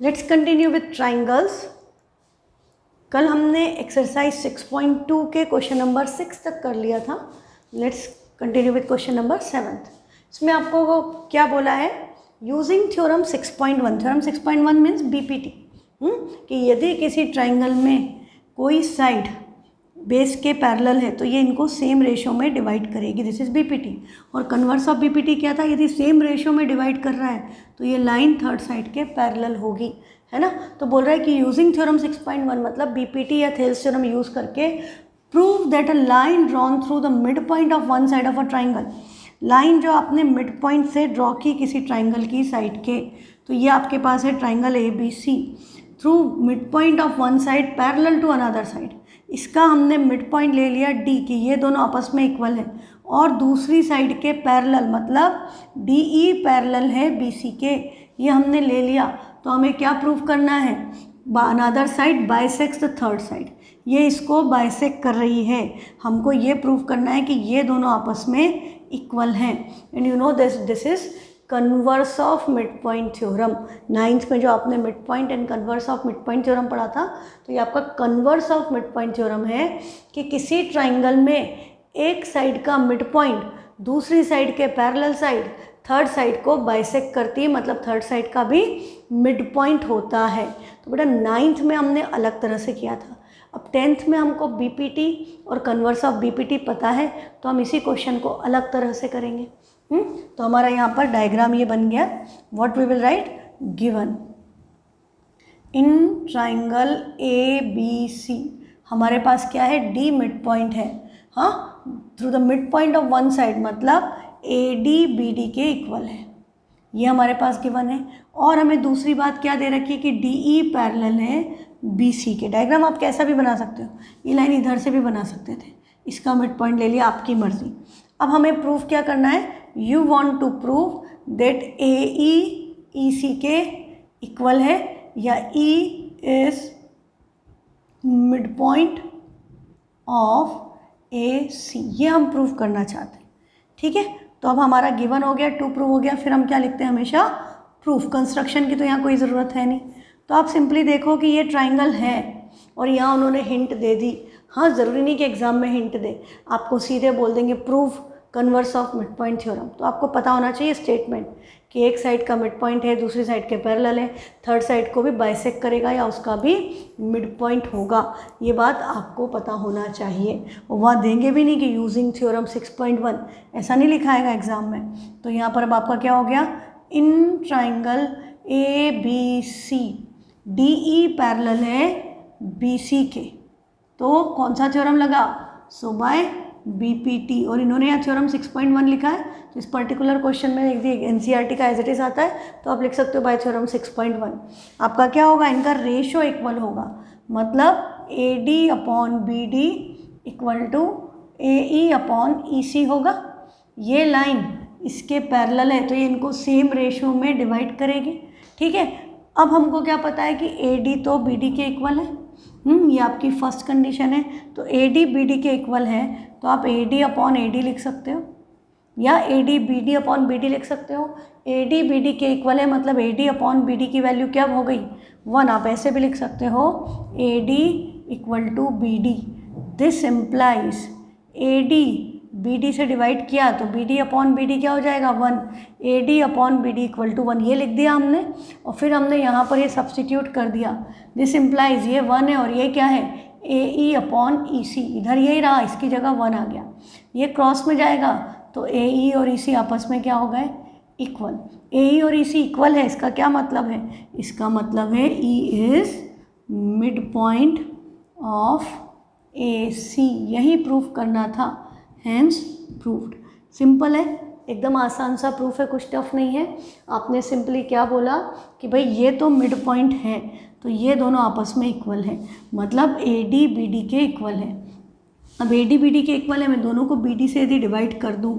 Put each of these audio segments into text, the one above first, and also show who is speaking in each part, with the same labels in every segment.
Speaker 1: Let's continue with triangles. कल हमने exercise 6.2 के क्वेश्चन नंबर 6 तक कर लिया था। Let's continue with question number 7। इसमें आपको क्या बोला है, using theorem 6.1। Theorem 6.1 means BPT, कि यदि किसी ट्राइंगल में कोई साइड बेस के पैरेलल है तो ये इनको सेम रेशो में डिवाइड करेगी, दिस इज बीपीटी। और कन्वर्स ऑफ बीपीटी क्या था, यदि सेम रेशो में डिवाइड कर रहा है तो ये लाइन थर्ड साइड के पैरेलल होगी, है ना। तो बोल रहा है कि यूजिंग थ्योरम 6.1 मतलब बीपीटी या थेल्स थ्योरम यूज करके prove that a line drawn through the mid point of one side of a triangle. Line जो आपने मिड पॉइंट से ड्रॉ की किसी ट्राइंगल की साइड के, तो ये आपके पास है triangle A B C through mid point of one side parallel to another side. इसका हमने मिड पॉइंट ले लिया डी, कि ये दोनों आपस में इक्वल है, और दूसरी साइड के पैरेलल मतलब डी ई पैरेलल है बी सी के, ये हमने ले लिया। तो हमें क्या प्रूव करना है, another side bisects the third side. ये इसको बाइसेक्ट कर रही है, हमको ये प्रूव करना है कि ये दोनों आपस में इक्वल हैं। And you know this is converse of mid point theorem. 9th में जो आपने mid point and converse of mid point theorem पढ़ा था, तो ये आपका converse of mid point theorem है कि किसी ट्राइंगल में एक साइड का मिड पॉइंट दूसरी साइड के पैरेलल साइड थर्ड साइड को बाइसेक्ट करती है, मतलब थर्ड साइड का भी मिड पॉइंट होता है। तो बेटा 9th में हमने अलग तरह से किया था। अब 10th में हमको बीपीटी और कन्वर्स ऑफ बीपीटी पता है, तो हम इसी क्वेश्चन को अलग तरह से करेंगे। तो हमारा यहाँ पर डायग्राम ये बन गया। What we will write, given in triangle A B C हमारे पास क्या है, डी मिड पॉइंट है, हाँ, through the mid point of one side मतलब ए डी बी डी के इक्वल है, ये हमारे पास गिवन है। और हमें दूसरी बात क्या दे रखी है कि डी ई पैरेलल है बी सी के। डायग्राम आप कैसा भी बना सकते हो, ये लाइन इधर से भी बना सकते थे, इसका मिड पॉइंट ले लिया, आपकी मर्जी। अब हमें प्रूफ क्या करना है, you want to prove that A E C के इक्वल है या E is mid point of A C, ये हम प्रूव करना चाहते हैं। ठीक है, तो अब हमारा गिवन हो गया, टू प्रूव हो गया। फिर हम क्या लिखते हैं, हमेशा प्रूफ। कंस्ट्रक्शन की तो यहाँ कोई ज़रूरत है नहीं। तो आप सिंपली देखो कि ये ट्राइंगल है और यहाँ उन्होंने हिंट दे दी। हाँ, ज़रूरी नहीं कि एग्जाम में हिंट दे, आपको सीधे बोल देंगे proof converse of mid point theorem. तो आपको पता होना चाहिए स्टेटमेंट कि एक साइड का मिड पॉइंट है, दूसरी साइड के पैरेलल है, थर्ड साइड को भी बाइसेक्ट करेगा या उसका भी मिड पॉइंट होगा, ये बात आपको पता होना चाहिए। और वहाँ देंगे भी नहीं कि यूजिंग थ्योरम 6.1, ऐसा नहीं लिखाएगा एग्जाम में। तो यहाँ पर अब आपका क्या हो गया, इन triangle A B C D E parallel है बी सी के, तो कौन सा थ्योरम लगा, सो बाय बीपीटी। और इन्होंने यहाँ थ्योरम 6.1 लिखा है, तो इस पर्टिकुलर क्वेश्चन में यदि एनसीईआरटी का एज इट इज आता है तो आप लिख सकते हो बाय थ्योरम 6.1। आपका क्या होगा, इनका रेशो इक्वल होगा, मतलब A D upon B D equal to A E upon E C होगा। ये लाइन इसके पैरेलल है तो ये इनको सेम रेशो में डिवाइड करेगी। ठीक है, अब हमको क्या पता है कि ए डी तो बी डी के इक्वल है, ये आपकी फर्स्ट कंडीशन है। तो ए डी बी डी के इक्वल है तो आप A D upon A D लिख सकते हो या A D B D upon B D लिख सकते हो। ए डी बी डी के इक्वल है मतलब A D upon B D की वैल्यू क्या हो गई, 1। आप ऐसे भी लिख सकते हो A D equal to B D. This implies A D B D से डिवाइड किया तो B D upon B D क्या हो जाएगा, 1। A D upon B D equal to 1, ये लिख दिया हमने। और फिर हमने यहाँ पर ये सब्सटीट्यूट कर दिया, दिस इम्प्लाइज ये 1 है और ये क्या है, ए ई अपॉन ई सी, इधर यही रहा, इसकी जगह 1 आ गया। ये क्रॉस में जाएगा तो ए ई और ई सी आपस में क्या हो गए, इक्वल। ए ई और ई सी इक्वल है, इसका क्या मतलब है, इसका मतलब है ई is mid point of A सी, यही प्रूफ करना था, हैंस प्रूव्ड। सिंपल है, एकदम आसान सा प्रूफ है, कुछ टफ नहीं है। आपने सिंपली क्या बोला कि भाई ये तो मिड पॉइंट है तो ये दोनों आपस में इक्वल है, मतलब ए डी बी डी के इक्वल है। अब ए डी बी डी के इक्वल है, मैं दोनों को बी डी से यदि डिवाइड कर दूँ,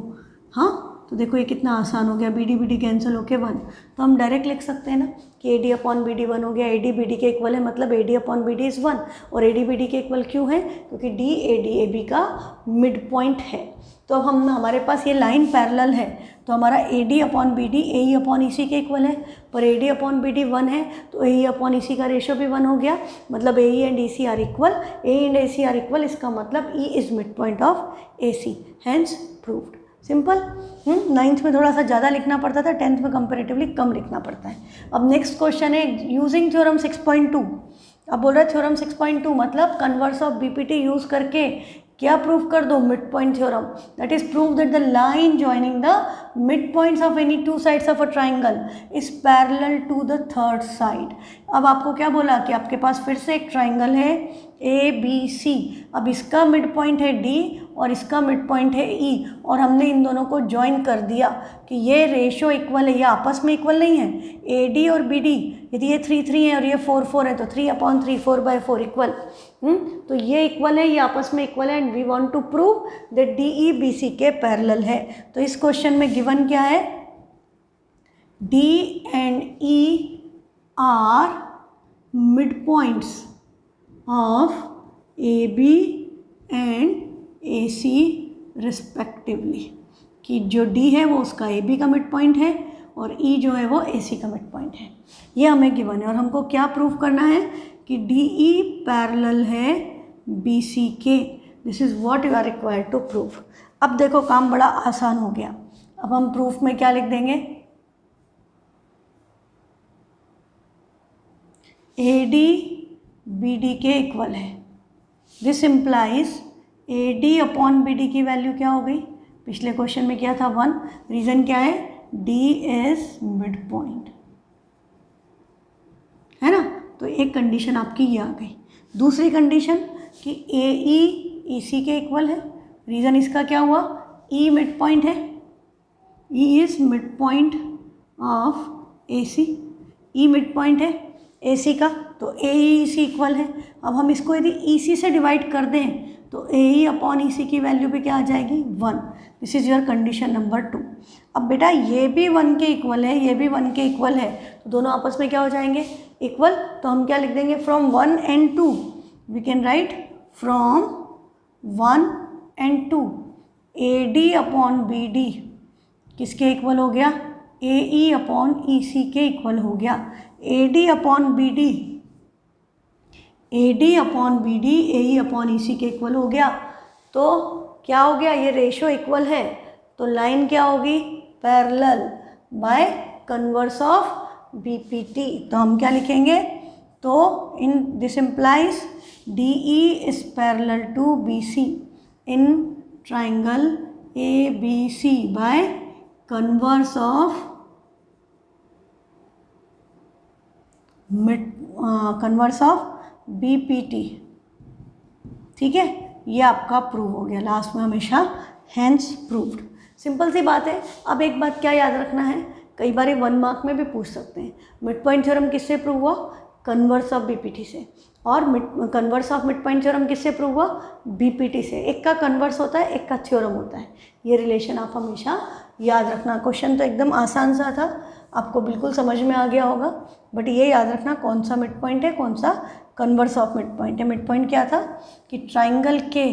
Speaker 1: हाँ, तो देखो ये कितना आसान हो गया, बी डी कैंसिल होके 1, तो हम डायरेक्ट लिख सकते हैं ना कि A D upon B D 1 हो गया, ए डी बी डी के इक्वल है, मतलब A D upon B D is 1, और ए डी बी डी के इक्वल क्यों है, क्योंकि डी ए बी का मिड पॉइंट है। तो अब हमारे पास ये लाइन पैरेलल है, तो हमारा A D upon B D A E upon E C के इक्वल है, पर A D upon B D 1 है, तो ए ई अपॉन ई सी का रेशियो भी 1 हो गया, मतलब A E and E C are equal, A and A C are equal, इसका मतलब E is mid point of A C, hence proved. Simple. 9th में थोड़ा सा ज़्यादा लिखना पड़ता था, 10th में कंपेरेटिवली कम लिखना पड़ता है। अब नेक्स्ट क्वेश्चन है यूजिंग थ्योरम 6.2। अब बोल रहा है थ्योरम 6.2 मतलब कन्वर्स ऑफ बीपीटी यूज़ करके क्या प्रूव कर दो, mid point theorem, that is prove that the line joining the mid points of any two sides of a triangle is parallel to the third side. अब आपको क्या बोला कि आपके पास फिर से एक ट्राइंगल है ए बी सी, अब इसका मिड पॉइंट है डी और इसका मिड पॉइंट है ई, और हमने इन दोनों को ज्वाइन कर दिया कि ये रेशो इक्वल है, ये आपस में इक्वल नहीं है, ए डी और बी डी, यदि ये 3 है और ये 4 है तो 3/3 4/4 इक्वल, तो ये इक्वल है, ये आपस में इक्वल है, and we want to prove that D E B C के पैरेलल है। तो इस क्वेश्चन में गिवन क्या है, D and E are mid points of A B and A C respectively, कि जो डी है वो उसका ए बी का मिड पॉइंट है और ई जो है वो ए सी का मिड पॉइंट है, ये हमें गिवन है। और हमको क्या प्रूव करना है कि डी ई पैरेलल है बी सी के, this is what you are required to prove. अब देखो काम बड़ा आसान हो गया, अब हम प्रूफ में क्या लिख देंगे, ए डी बी डी के इक्वल है, this implies A D upon B D की वैल्यू क्या हो गई, पिछले क्वेश्चन में क्या था 1, रीज़न क्या है, डी इज मिड पॉइंट, है ना। तो एक कंडीशन आपकी ये आ गई। दूसरी कंडीशन कि ए ई सी के इक्वल है, रीज़न इसका क्या हुआ, ई मिड पॉइंट है, E is mid point of A C, E mid point है ए सी का, तो ए ई सी इक्वल है। अब हम इसको यदि ई सी से डिवाइड कर दें तो ए ई अपॉन ई सी की वैल्यू भी क्या आ जाएगी, 1। This is your condition number 2। अब बेटा ये भी 1 के इक्वल है, ये भी 1 के इक्वल है, तो दोनों आपस में क्या हो जाएंगे, इक्वल। तो हम क्या लिख देंगे, from 1 and 2 we can write from 1 and 2 A D upon B D किसके इक्वल हो गया, ए ई अपॉन ई सी के इक्वल हो गया। A D upon B D, A D upon B D A E upon E C के equal हो गया। तो क्या हो गया, ये रेशो इक्वल है, तो लाइन क्या होगी, parallel by converse of B P T. तो हम क्या लिखेंगे, तो in this implies D E is parallel to B C in triangle A B C by converse of converse of B P T. ठीक है, ये आपका प्रूव हो गया, लास्ट में हमेशा हैंस प्रूव्ड। सिंपल सी बात है। अब एक बात क्या याद रखना है, कई बार 1 मार्क में भी पूछ सकते हैं, मिड पॉइंट थ्योरम किससे प्रूव हुआ, कन्वर्स ऑफ बीपीटी से, और converse of mid point theorem किससे प्रूव हुआ, बीपीटी से। एक का कन्वर्स होता है, एक का थ्योरम होता है, ये रिलेशन आप हमेशा याद रखना। क्वेश्चन तो एकदम आसान सा था, आपको बिल्कुल समझ में आ गया होगा, बट ये याद रखना कौन सा मिड पॉइंट है, कौन सा कन्वर्स ऑफ मिड पॉइंट है। मिड पॉइंट क्या था कि ट्राइंगल के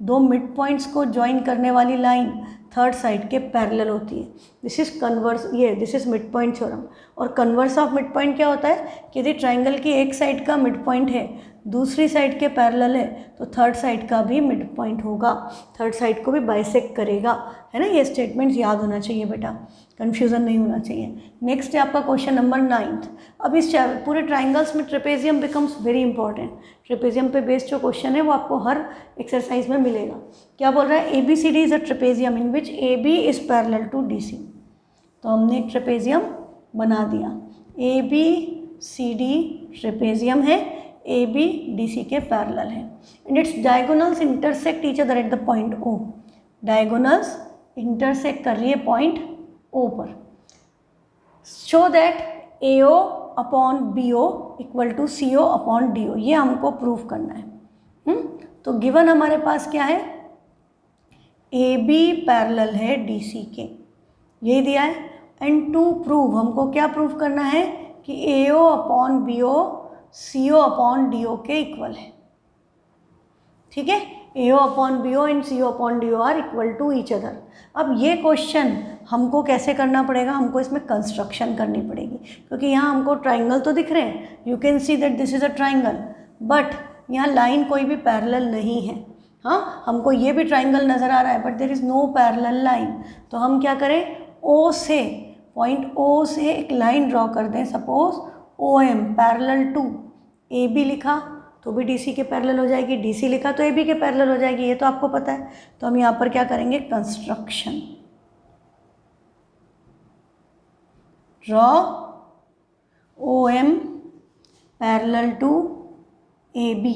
Speaker 1: 2 मिड पॉइंट्स को ज्वाइन करने वाली लाइन थर्ड साइड के पैरेलल होती है, दिस इज कन्वर्स, ये this is mid point theorem. और कन्वर्स ऑफ मिड पॉइंट क्या होता है कि यदि ट्राइंगल की एक साइड का मिड पॉइंट है, दूसरी साइड के पैरेलल है, तो थर्ड साइड का भी मिड पॉइंट होगा, थर्ड साइड को भी बाइसेक्ट करेगा, है ना। ये स्टेटमेंट्स याद होना चाहिए बेटा, कन्फ्यूज़न नहीं होना चाहिए। नेक्स्ट है आपका क्वेश्चन नंबर 9। अब इस पूरे ट्राइंगल्स में trapezium becomes very important. Trapezium पे बेस्ड जो क्वेश्चन है वो आपको हर एक्सरसाइज में मिलेगा। क्या बोल रहा है, A B C D is a trapezium in which A B is parallel to D C. तो हमने एक ट्रेपेजियम बना दिया, A B C D trapezium है, ए बी डी सी के पैरेलल है, and its diagonals intersect each other at the point O. Diagonals intersect कर रही है पॉइंट ओ पर। Show that A O upon B O equal to C O upon D O, ये हमको prove करना है। तो गिवन हमारे पास क्या है, ए बी पैरेलल है डी सी के, यही दिया है। एंड टू प्रूव, हमको क्या प्रूव करना है कि AO upon BO CO upon DO के इक्वल है। ठीक है, AO upon BO and CO upon DO are equal to each other. अब ये क्वेश्चन हमको कैसे करना पड़ेगा, हमको इसमें कंस्ट्रक्शन करनी पड़ेगी, क्योंकि यहाँ हमको ट्राइंगल तो दिख रहे हैं, you can see that this is a triangle, but यहाँ लाइन कोई भी पैरेलल नहीं है। हाँ, हमको ये भी ट्राइंगल नज़र आ रहा है but there is no parallel line. तो हम क्या करें, O से, पॉइंट O से एक लाइन ड्रॉ कर दें, suppose OM parallel to AB लिखा तो भी DC के पैरेलल हो जाएगी, DC लिखा तो AB के पैरेलल हो जाएगी, ये तो आपको पता है। तो हम यहाँ पर क्या करेंगे, construction, draw OM parallel to AB,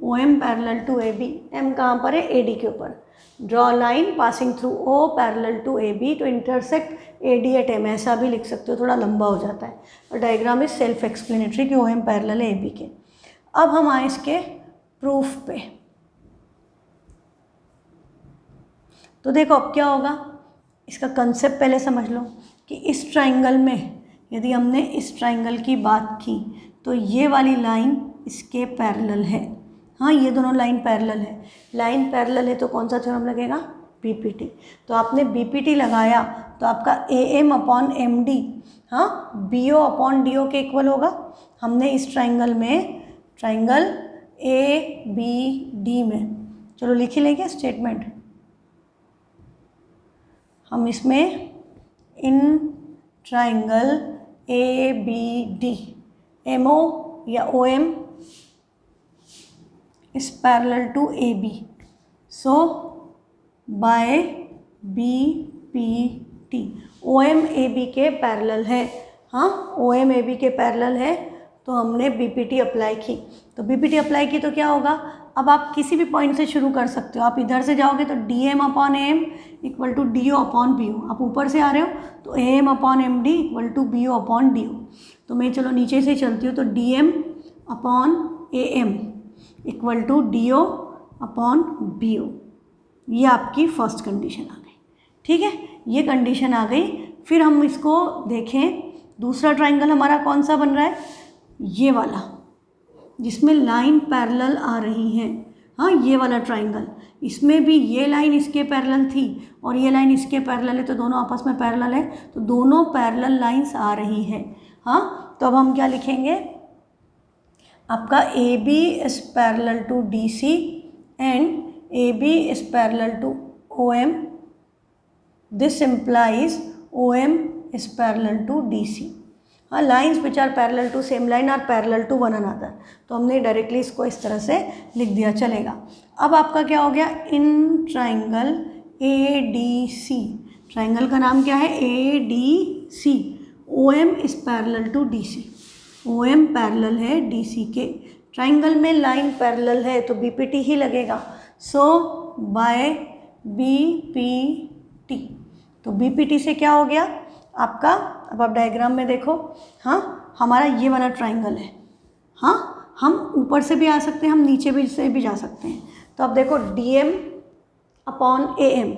Speaker 1: OM parallel to AB, M कहाँ पर है, AD के ऊपर। Draw line passing through O parallel to AB to intersect AD at M, ऐसा भी लिख सकते हो, थोड़ा लंबा हो जाता है। और डायग्राम इज सेल्फ एक्सप्लेनेटरी कि OM पैरेलल है AB के। अब हम आए इसके प्रूफ पे। तो देखो अब क्या होगा, इसका कंसेप्ट पहले समझ लो कि इस ट्राइंगल में यदि हमने इस ट्राइंगल की बात की तो ये वाली लाइन इसके पैरेलल है। हाँ, ये दोनों लाइन पैरेलल है। लाइन पैरेलल है तो कौन सा थ्योरम लगेगा, BPT। तो आपने BPT लगाया तो आपका AM अपॉन MD, हाँ, BO अपॉन DO के इक्वल होगा। हमने इस ट्राइंगल में, ट्राइंगल ABD में, चलो लिख ही लेंगे स्टेटमेंट हम इसमें, इन ट्राइंगल ABD MO या OM is parallel to AB, so by BPT OM AB के पैरेलल है। हाँ, OM AB के पैरेलल है तो हमने BPT अप्लाई की। तो BPT अप्लाई की तो क्या होगा, अब आप किसी भी पॉइंट से शुरू कर सकते हो। आप इधर से जाओगे तो DM upon AM equal to DO upon BO, आप ऊपर से आ रहे हो तो AM upon MD equal to BO upon DO। तो मैं चलो नीचे से चलती हूँ, तो DM upon AM equal to DO upon BO, ये आपकी फर्स्ट कंडीशन आ गई। ठीक है, ये कंडीशन आ गई। फिर हम इसको देखें, दूसरा ट्राइंगल हमारा कौन सा बन रहा है, ये वाला जिसमें लाइन पैरेलल आ रही है। हाँ, ये वाला ट्राइंगल, इसमें भी ये लाइन इसके पैरेलल थी और ये लाइन इसके पैरेलल है, तो दोनों आपस में पैरेलल है, तो दोनों पैरेलल लाइंस आ रही है। हाँ, तो अब हम क्या लिखेंगे, आपका AB is parallel to DC and AB is parallel to OM, this implies OM is parallel to DC। हाँ, lines which are parallel to same line are parallel to one another, तो हमने डायरेक्टली इसको इस तरह से लिख दिया, चलेगा। अब आपका क्या हो गया, इन ट्राइंगल ADC, ट्राइंगल का नाम क्या है, ADC, OM is parallel to DC, OM parallel है DC के। ट्राइंगल में लाइन पैरेलल है तो BPT ही लगेगा, सो बाय BPT। तो BPT से क्या हो गया आपका, अब आप डायग्राम में देखो, हाँ, हमारा ये वाला ट्राइंगल है। हाँ, हम ऊपर से भी आ सकते हैं, हम नीचे भी से भी जा सकते हैं। तो अब देखो DM upon AM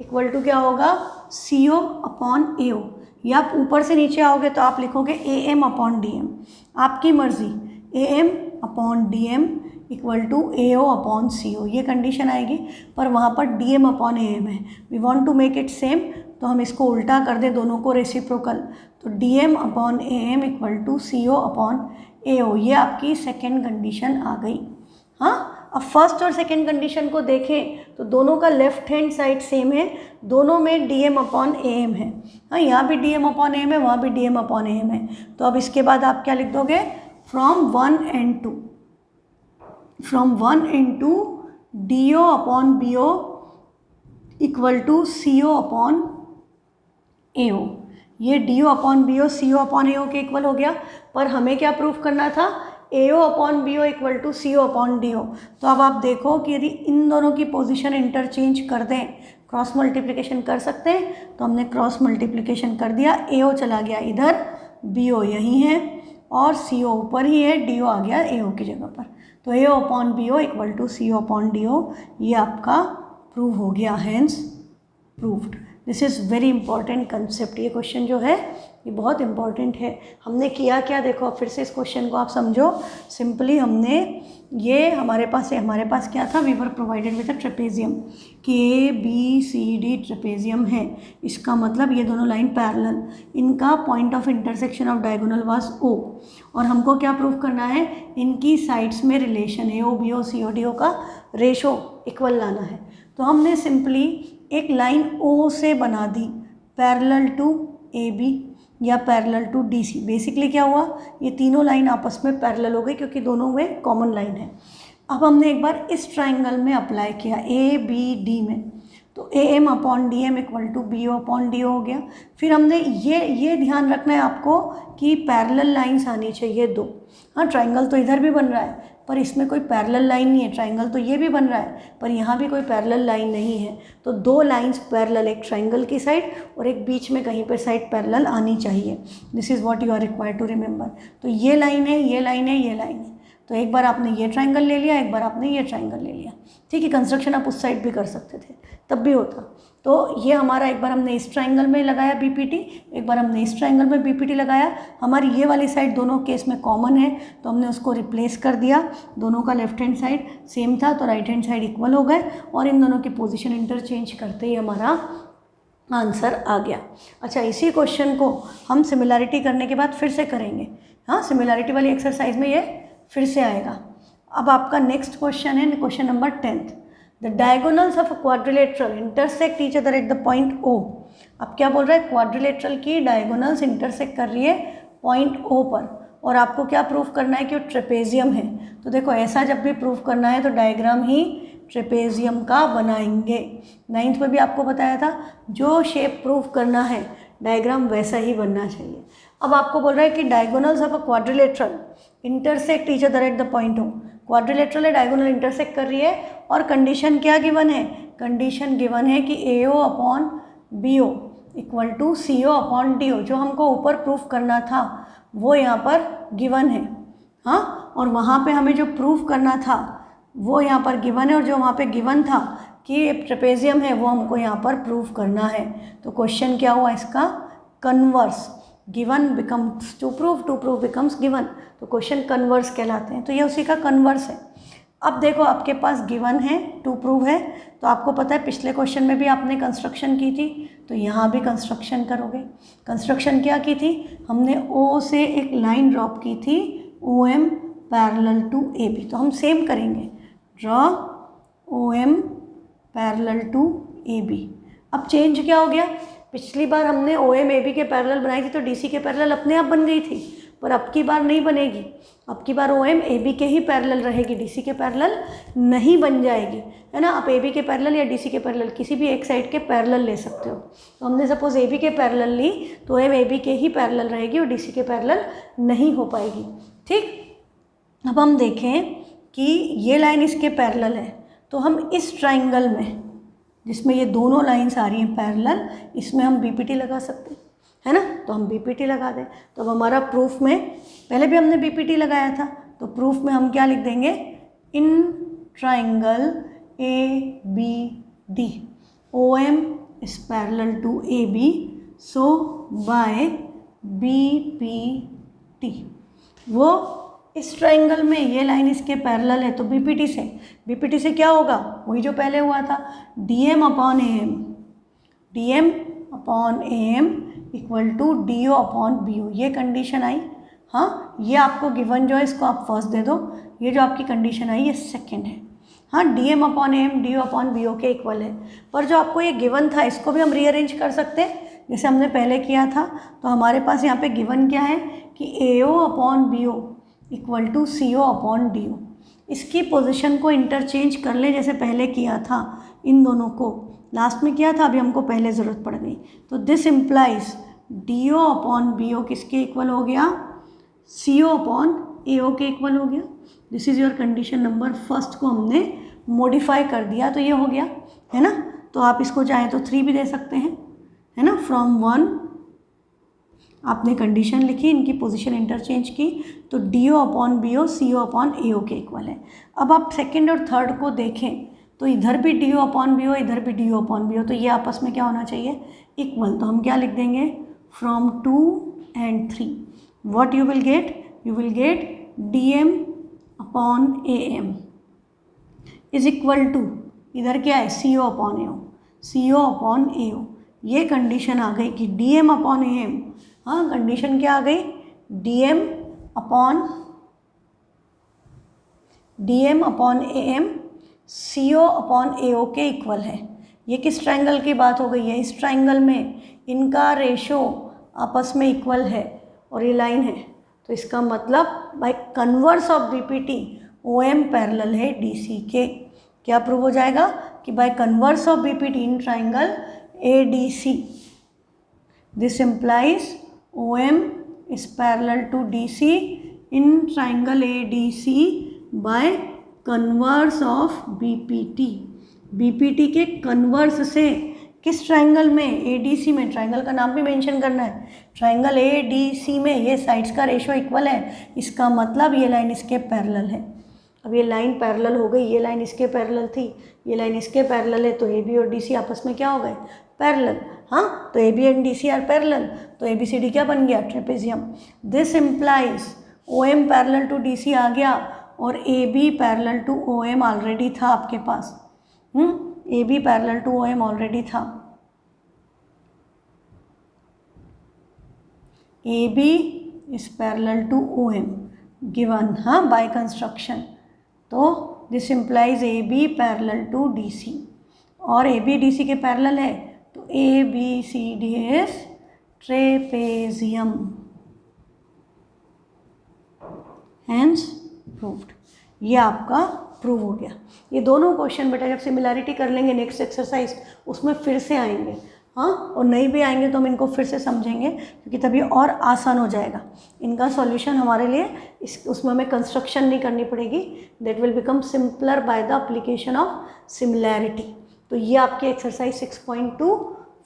Speaker 1: equal to क्या होगा, CO अपॉन AO, या आप ऊपर से नीचे आओगे तो आप लिखोगे AM अपॉन DM, आपकी मर्जी, AM upon DM equal to AO upon CO, ये कंडीशन आएगी। पर वहाँ पर DM अपॉन AM है, we want to make it same, तो हम इसको उल्टा कर दें, दोनों को रेसिप्रोकल, तो DM upon AM equal to CO upon AO, ये आपकी सेकेंड कंडीशन आ गई। हाँ, अब फर्स्ट और सेकेंड कंडीशन को देखें तो दोनों का लेफ्ट हैंड साइड सेम है, दोनों में DM अपॉन AM है। हाँ, यहाँ भी DM अपॉन AM है, वहाँ भी DM अपॉन AM है। तो अब इसके बाद आप क्या लिख दोगे, from 1 and 2, from 1 and 2 DO upon BO equal to CO upon AO, ये DO upon BO CO upon AO के इक्वल हो गया। पर हमें क्या प्रूफ करना था, AO upon BO equal to CO upon DO। तो अब आप देखो कि यदि इन दोनों की पोजीशन इंटरचेंज कर दें, क्रॉस मल्टीप्लिकेशन कर सकते हैं, तो हमने क्रॉस मल्टीप्लिकेशन कर दिया, AO चला गया इधर, BO यहीं है और CO ऊपर ही है, DO आ गया AO की जगह पर। तो AO upon BO equal to CO upon DO, ये आपका प्रूव हो गया, hence proved. This is very important concept. ये क्वेश्चन जो है ये बहुत इंपॉर्टेंट है। हमने किया क्या, देखो फिर से इस क्वेश्चन को आप समझो। सिंपली हमने ये हमारे पास क्या था, we were provided with a trapezium, KBCD trapezium है। इसका मतलब ये दोनों लाइन पैरेलल, इनका point of intersection of diagonal was O, और हमको क्या प्रूव करना है, इनकी साइड्स में रिलेशन है, OBO CODO का रेशो इक्वल लाना है। तो हमने सिंपली एक लाइन O से बना दी पैरेलल टू AB या पैरेलल टू DC। बेसिकली क्या हुआ, ये तीनों लाइन आपस में पैरेलल हो गई क्योंकि दोनों में कॉमन लाइन है। अब हमने एक बार इस ट्राइंगल में अप्लाई किया ABD में, तो AM upon DM equal to BO upon DO हो गया। फिर हमने ये ध्यान रखना है आपको कि पैरेलल लाइंस आनी चाहिए 2। हाँ, ट्राइंगल तो इधर भी बन रहा है पर इसमें कोई पैरेलल लाइन नहीं है, ट्राइंगल तो ये भी बन रहा है पर यहाँ भी कोई पैरेलल लाइन नहीं है। तो 2 लाइंस पैरेलल, एक ट्राइंगल की साइड और एक बीच में कहीं पे साइड पैरेलल आनी चाहिए। This is what you are required to remember. तो ये लाइन है, ये लाइन है, ये लाइन है। तो एक बार आपने ये ट्राइंगल ले लिया, एक बार आपने ये ट्राइंगल ले लिया, ठीक है। कंस्ट्रक्शन आप उस साइड भी कर सकते थे, तब भी होता। तो ये हमारा, एक बार हमने इस ट्राइंगल में लगाया BPT, एक बार हमने इस ट्राइंगल में BPT लगाया। हमारी ये वाली साइड दोनों केस में कॉमन है तो हमने उसको रिप्लेस कर दिया। दोनों का लेफ्ट हैंड साइड सेम था तो राइट हैंड साइड इक्वल हो गए, और इन दोनों की पोजीशन इंटरचेंज करते ही हमारा आंसर आ गया। अच्छा, इसी क्वेश्चन को हम सिमिलैरिटी करने के बाद फिर से करेंगे। हाँ, सिमिलैरिटी वाली एक्सरसाइज में ये फिर से आएगा। अब आपका नेक्स्ट क्वेश्चन है question number 10th। The diagonals of a quadrilateral intersect each other at the point O। अब क्या बोल रहा है, क्वाड्रिलेटरल की डायगोनल्स इंटरसेक्ट कर रही है पॉइंट O पर, और आपको क्या प्रूफ करना है कि वो ट्रेपेजियम है। तो देखो, ऐसा जब भी प्रूफ करना है तो डायग्राम ही ट्रेपेजियम का बनाएंगे। 9th में भी आपको बताया था, जो शेप प्रूफ करना है डायग्राम वैसा ही बनना चाहिए। अब आपको बोल रहा है कि diagonals of a quadrilateral intersect each other at the point O। Quadrilateral है, डायगोनल इंटरसेक्ट कर रही है, और कंडीशन क्या गिवन है, कंडीशन गिवन है कि AO upon BO equal to CO upon DO। जो हमको ऊपर प्रूफ करना था वो यहाँ पर गिवन है। हाँ, और वहाँ पे हमें जो प्रूफ करना था वो यहाँ पर गिवन है, और जो वहाँ पे गिवन था कि ट्रेपेजियम है वो हमको यहाँ पर प्रूफ करना है। तो क्वेश्चन क्या हुआ इसका, converse. Given becomes to proof becomes given, तो क्वेश्चन कन्वर्स कहलाते हैं। तो ये उसी का कन्वर्स है। अब देखो, आपके पास गिवन है, टू प्रूव है, तो आपको पता है पिछले क्वेश्चन में भी आपने कंस्ट्रक्शन की थी, तो यहाँ भी कंस्ट्रक्शन करोगे। कंस्ट्रक्शन क्या की थी, हमने O से एक लाइन ड्रॉप की थी OM पैरेलल टू AB। तो हम सेम करेंगे, draw OM parallel to AB। अब चेंज क्या हो गया, पिछली बार हमने OM AB के पैरेलल बनाई थी तो DC के पैरेलल अपने आप बन गई थी, पर अब की बार नहीं बनेगी। अब की बार OM AB के ही पैरेलल रहेगी, DC के पैरेलल नहीं बन जाएगी, है ना। आप AB के पैरेलल या DC के पैरेलल किसी भी एक साइड के पैरेलल ले सकते हो। तो हमने सपोज AB के पैरेलल ली तो OM AB के ही पैरेलल रहेगी और DC के पैरेलल नहीं हो पाएगी, ठीक। अब हम देखें कि ये लाइन इसके पैरेलल है, तो हम इस ट्राइंगल में जिसमें ये दोनों लाइन्स आ रही हैं पैरेलल, इसमें हम BPT लगा सकते हैं, है ना। तो हम BPT लगा दें। तो अब हमारा प्रूफ में, पहले भी हमने BPT लगाया था, तो प्रूफ में हम क्या लिख देंगे, in triangle ABD OM is parallel to AB, so by BPT। वो इस ट्राइंगल में ये लाइन इसके पैरेलल है तो BPT से क्या होगा, वही जो पहले हुआ था, DM upon AM equal to DO upon BO। ये कंडीशन आई। हाँ, ये आपको गिवन जो है इसको आप फर्स्ट दे दो, ये जो आपकी कंडीशन आई ये सेकंड है। हाँ, DM upon AM DO upon BO के इक्वल है, पर जो आपको ये गिवन था इसको भी हम रीअरेंज कर सकते हैं जैसे हमने पहले किया था। तो हमारे पास यहाँ पे गिवन क्या है कि AO upon BO equal to CO upon DO। इसकी पोजीशन को इंटरचेंज कर ले जैसे पहले किया था, इन दोनों को लास्ट में किया था, अभी हमको पहले ज़रूरत पड़ गई। तो this implies DO upon BO किसके इक्वल हो गया, CO अपॉन AO के इक्वल हो गया। This is your condition number first को हमने मॉडिफाई कर दिया तो ये हो गया, है ना। तो आप इसको चाहें तो 3 भी दे सकते हैं, है ना। फ्रॉम 1 आपने कंडीशन लिखी, इनकी पोजीशन इंटरचेंज की, तो DO upon BO CO upon AO के इक्वल है। अब आप सेकंड और थर्ड को देखें तो इधर भी डी अपॉन बी हो, इधर भी डी अपॉन बी हो, तो ये आपस में क्या होना चाहिए, इक्वल। तो हम क्या लिख देंगे, from 2 and 3 what you will get dm upon am is equal to, इधर क्या है, सी O upon A O, C O upon A ओ। ये कंडीशन आ गई कि D M upon A M, हाँ कंडीशन क्या आ गई, D M upon A M C O upon A O के इक्वल है। ये किस ट्राइंगल की बात हो गई है, इस ट्राइंगल में इनका रेशो आपस में इक्वल है और ये लाइन है, तो इसका मतलब by converse of BPT O M parallel है डी सी के। क्या प्रूव हो जाएगा कि by converse of BPT in triangle A D C this implies O M is parallel to D C in triangle A D C by converse of BPT. BPT के converse से किस triangle में, ए D सी में, triangle का नाम भी mention करना है, ट्राइंगल ए डी सी में ये साइड्स का रेशो इक्वल है, इसका मतलब ये लाइन इसके पैरेलल है। अब ये लाइन पैरेलल हो गई, ये लाइन इसके पैरेलल थी, ये लाइन इसके पैरेलल है, तो ए बी और डी सी आपस में क्या हो गए, पैरेलल। हाँ, तो A B and D C are parallel, तो ए बी सी डी क्या बन गया, trapezium. This implies O M parallel to D C आ गया और A B parallel to O M already था आपके पास। A B parallel to O M already था, A B is parallel to O M given, हाँ by construction. तो this implies A B parallel to D C, और A B D C के parallel है, तो A B C D is trapezium, hence proved. ये आपका prove हो गया। ये दोनों क्वेश्चन बेटा जब सिमिलैरिटी कर लेंगे नेक्स्ट एक्सरसाइज उसमें फिर से आएंगे, हाँ, और नहीं भी आएंगे तो हम इनको फिर से समझेंगे क्योंकि तभी और आसान हो जाएगा इनका सॉल्यूशन हमारे लिए। उसमें हमें कंस्ट्रक्शन नहीं करनी पड़ेगी, that will become simpler by the application of similarity. तो ये आपकी एक्सरसाइज 6.2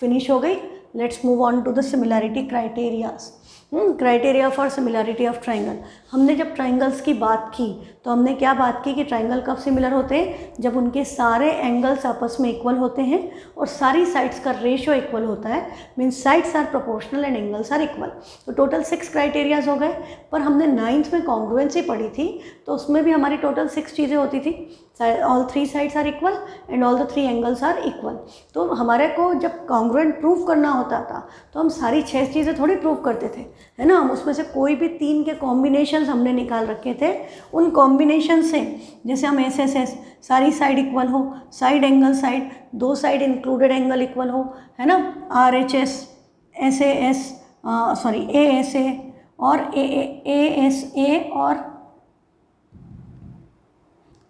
Speaker 1: फिनिश हो गई। Let's move on to the similarity criterias. Criteria for similarity of triangle. हमने जब ट्राइंगल्स की बात की तो हमने क्या बात की कि ट्राइंगल कब सिमिलर होते हैं, जब उनके सारे एंगल्स आपस में इक्वल होते हैं और सारी साइड्स का रेशियो इक्वल होता है, means sides are proportional and angles are equal. तो टोटल 6 क्राइटेरियाज हो गए, पर हमने 9th में कॉन्ग्रुएंसी पढ़ी थी तो उसमें भी हमारी टोटल 6 चीज़ें होती थी, all 3 sides are equal and all the 3 angles are equal. तो हमारे को जब कॉन्ग्रुएंट प्रूव करना होता था तो हम सारी 6 चीज़ें थोड़ी प्रूव करते थे, है ना। हम उसमें से कोई भी 3 के कॉम्बिनेशन हमने निकाल रखे थे, उन कॉम्बिनेशन से जैसे हम एस एस एस सारी साइड इक्वल हो, side angle side 2 side included angle equal हो, है ना, R H S S A S sorry A S A और ए एस ए और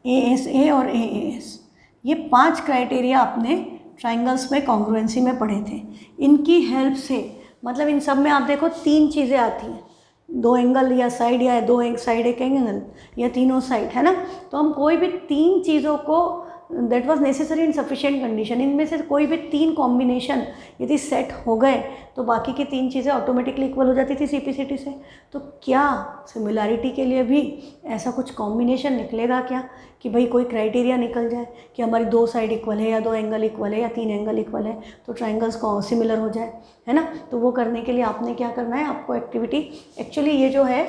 Speaker 1: ए एस ए और ए एस, ये 5 क्राइटेरिया आपने ट्राइंगल्स में कॉन्ग्रुएंसी में पढ़े थे। इनकी हेल्प से मतलब इन सब में आप देखो 3 चीज़ें आती हैं, 2 एंगल या साइड या 2 साइड एक एंगल या तीनों साइड, है ना। तो हम कोई भी 3 चीज़ों को that was necessary in sufficient condition, इनमें से कोई भी 3 कॉम्बिनेशन यदि सेट हो गए तो बाकी की 3 चीज़ें ऑटोमेटिकली इक्वल हो जाती थी सीपीसीटी से। तो क्या सिमिलैरिटी के लिए भी ऐसा कुछ कॉम्बिनेशन निकलेगा क्या कि भाई कोई क्राइटेरिया निकल जाए कि हमारी 2 साइड इक्वल है या 2 एंगल इक्वल है या 3 एंगल इक्वल है तो ट्राइंगल्स को सिमिलर हो जाए, है ना। तो वो करने के लिए आपने क्या करना है, आपको एक्टिविटी एक्चुअली ये जो है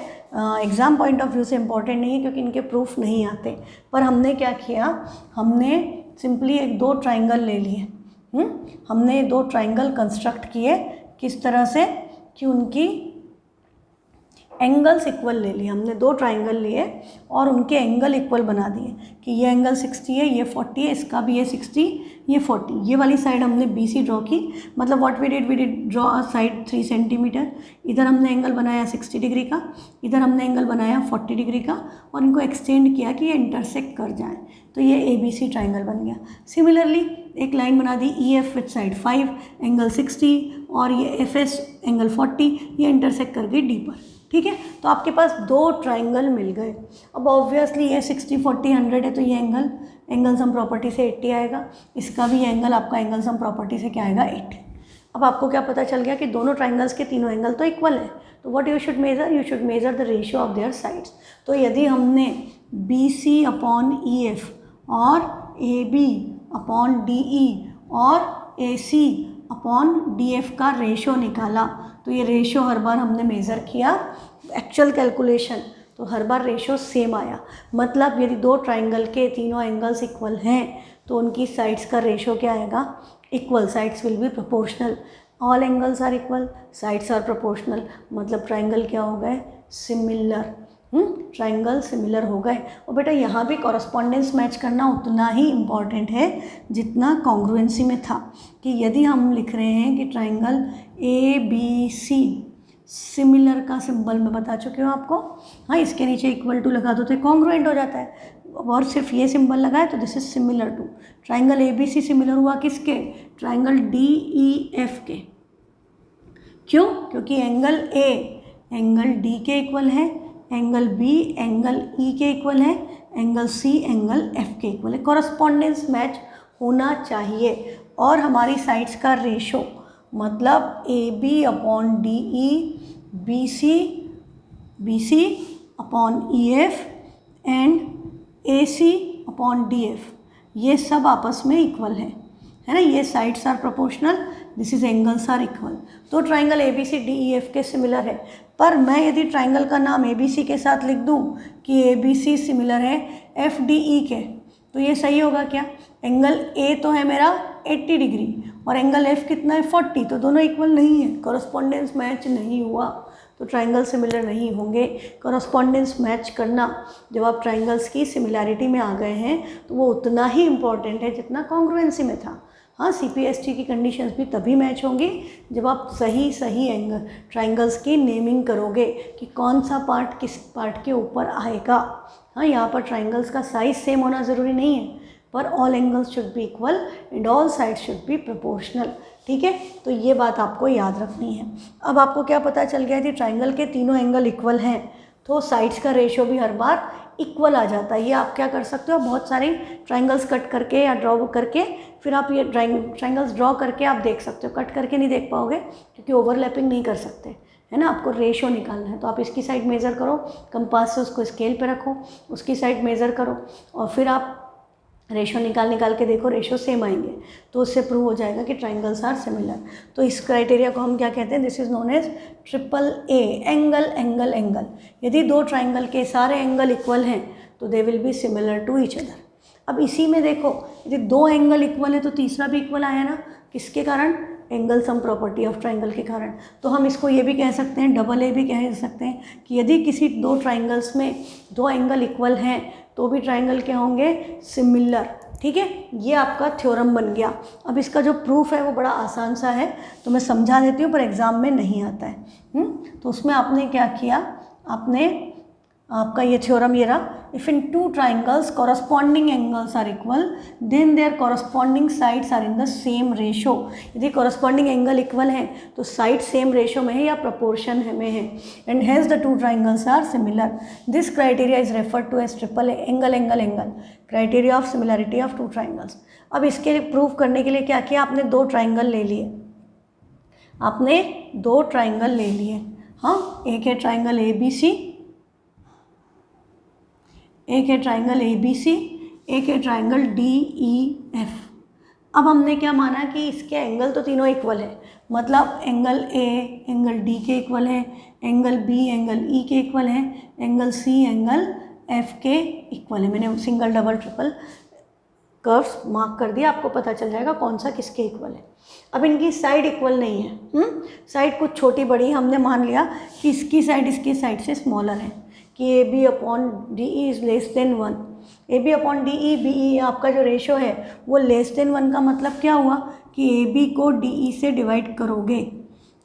Speaker 1: एग्ज़ाम पॉइंट ऑफ व्यू से इम्पॉर्टेंट नहीं है क्योंकि इनके प्रूफ नहीं आते, पर हमने क्या किया, हमने सिंपली 2 ट्राइंगल ले लिए, हमने 2 ट्राइंगल कंस्ट्रक्ट किए किस तरह से कि उनकी एंगल्स इक्वल ले लिए। हमने 2 ट्राइंगल लिए और उनके एंगल इक्वल बना दिए कि ये एंगल 60 है, ये 40 है, इसका भी ये 60, ये 40। ये वाली साइड हमने BC ड्रॉ की, मतलब what we did draw a side 3 centimetre. इधर हमने एंगल बनाया 60 डिग्री का, इधर हमने एंगल बनाया 40 डिग्री का और इनको एक्सटेंड किया कि ये इंटरसेक्ट कर जाए, तो ये ABC ट्राइंगल बन गया। सिमिलरली एक लाइन बना दी EF विथ साइड 5 एंगल 60 और ये FS एंगल 40, ये इंटरसेक्ट कर गई D पर, ठीक है। तो आपके पास 2 ट्राइंगल मिल गए। अब ऑब्वियसली ये 60 40 100 है तो ये एंगल सम प्रॉपर्टी से 80 आएगा, इसका भी एंगल आपका एंगल सम प्रॉपर्टी से क्या आएगा 80। अब आपको क्या पता चल गया कि दोनों ट्राइंगल्स के तीनों एंगल तो इक्वल है, तो what you should measure, you should measure the ratio of their sides. तो यदि हमने BC अपॉन EF और A B upon D E और A C upon D F का रेशो निकाला, तो ये रेशो हर बार हमने मेज़र किया एक्चुअल कैलकुलेशन, तो हर बार रेशो सेम आया। मतलब यदि दो ट्राइंगल के तीनों एंगल्स इक्वल हैं तो उनकी साइड्स का रेशो क्या आएगा, equal, sides will be proportional. All angles are equal, sides are proportional, मतलब ट्राइंगल क्या हो गए, सिमिलर। ट्राइंगल सिमिलर हो गए। और बेटा यहाँ भी कॉरस्पॉन्डेंस मैच करना उतना ही इम्पॉर्टेंट है जितना कॉन्ग्रुएंसी में था, कि यदि हम लिख रहे हैं कि triangle A B C similar का सिंबल मैं बता चुकी हूँ आपको, हाँ इसके नीचे इक्वल टू लगा दो तो कॉन्ग्रुएंट हो जाता है, और सिर्फ ये सिंबल लगाए तो this is similar to. Triangle A B C similar हुआ किसके, ट्राइंगल डी ई एफ के। क्यों, क्योंकि एंगल ए एंगल डी के इक्वल है, एंगल बी एंगल ई के इक्वल है, एंगल सी एंगल एफ के इक्वल है। कॉरस्पॉन्डेंस मैच होना चाहिए। और हमारी साइड्स का रेशो मतलब A B upon D E, B C upon E F and A C upon D F, ये सब आपस में इक्वल है ना, ये sides are proportional, this is angles are equal. तो triangle A B C D E F के similar है। पर मैं यदि ट्राइंगल का नाम ए बी सी के साथ लिख दूं कि ए बी सी सिमिलर है एफ डी ई के, तो ये सही होगा क्या, एंगल ए तो है मेरा 80 डिग्री और एंगल एफ कितना है 40, तो दोनों इक्वल नहीं है, कॉरस्पॉन्डेंस मैच नहीं हुआ, तो ट्राइंगल सिमिलर नहीं होंगे। कॉरस्पॉन्डेंस मैच करना जब आप ट्राइंगल्स की सिमिलैरिटी में आ गए हैं तो वो उतना ही इम्पॉर्टेंट है जितना कॉन्ग्रुएंसी में था। हाँ, CPST की कंडीशंस भी तभी मैच होंगी जब आप सही एंगल ट्राइंगल्स की नेमिंग करोगे कि कौन सा पार्ट किस पार्ट के ऊपर आएगा। हाँ, यहाँ पर ट्राइंगल्स का साइज सेम होना ज़रूरी नहीं है, पर all angles should be equal and all sides should be proportional. ठीक है, तो ये बात आपको याद रखनी है। अब आपको क्या पता चल गया कि ट्राइंगल के तीनों एंगल इक्वल हैं तो साइड्स का रेशो भी हर बार इक्वल आ जाता है। ये आप क्या कर सकते हो, बहुत सारे ट्राइंगल्स कट करके या ड्रॉ करके फिर आप ये ट्राइंगल्स ड्रॉ करके आप देख सकते हो। कट करके नहीं देख पाओगे क्योंकि ओवरलैपिंग नहीं कर सकते, है ना, आपको रेशो निकालना है। तो आप इसकी साइड मेज़र करो, कंपास से उसको स्केल पे रखो, उसकी साइड मेज़र करो और फिर आप रेशो निकाल के देखो, रेशो सेम आएंगे तो उससे प्रूव हो जाएगा कि ट्राइंगल्स आर सिमिलर। तो इस क्राइटेरिया को हम क्या कहते हैं, this is known as triple A, angle angle angle. यदि दो ट्राइंगल के सारे एंगल इक्वल हैं तो they will be similar to each other. अब इसी में देखो, यदि दो एंगल इक्वल है तो तीसरा भी इक्वल आया ना, किसके कारण, angle sum property of triangle के कारण। तो हम इसको ये भी कह सकते हैं, डबल ए भी कह सकते हैं कि यदि किसी दो ट्राइंगल्स में दो एंगल इक्वल हैं तो भी ट्राइंगल क्या होंगे, सिमिलर। ठीक है, ये आपका थ्योरम बन गया। अब इसका जो प्रूफ है वो बड़ा आसान सा है, तो मैं समझा देती हूँ, पर एग्ज़ाम में नहीं आता है। तो उसमें आपने क्या किया, आपका ये थ्योरम ये रहा, if in two triangles corresponding angles are equal then their corresponding sides are in the same ratio. यदि कॉरस्पॉन्डिंग एंगल इक्वल हैं तो साइड सेम रेशो में है या प्रपोर्शन में है, and hence the two triangles are similar. This criteria is referred to as triple angle angle angle criteria of similarity of two triangles. अब इसके प्रूफ करने के लिए क्या किया, आपने दो ट्राइंगल ले लिए, आपने दो ट्राइंगल ले लिए। हाँ, एक है ट्राइंगल ए बी सी, एक है ट्राइंगल ए बी सी, एक है ट्राइंगल डी ई एफ। अब हमने क्या माना कि इसके एंगल तो तीनों इक्वल है, मतलब एंगल ए एंगल डी के इक्वल है, एंगल बी एंगल ई के इक्वल है, एंगल सी एंगल एफ के इक्वल है। मैंने single double triple curves mark कर दिया, आपको पता चल जाएगा कौन सा किसके इक्वल है। अब इनकी साइड इक्वल नहीं है, साइड कुछ छोटी बड़ी, हमने मान लिया कि इसकी साइड इसकी साइड से स्मॉलर है, कि A B upon D E is less than 1। A B upon D E, B E आपका जो रेशो है वो लेस देन 1 का मतलब क्या हुआ कि ए बी को डी ई से डिवाइड करोगे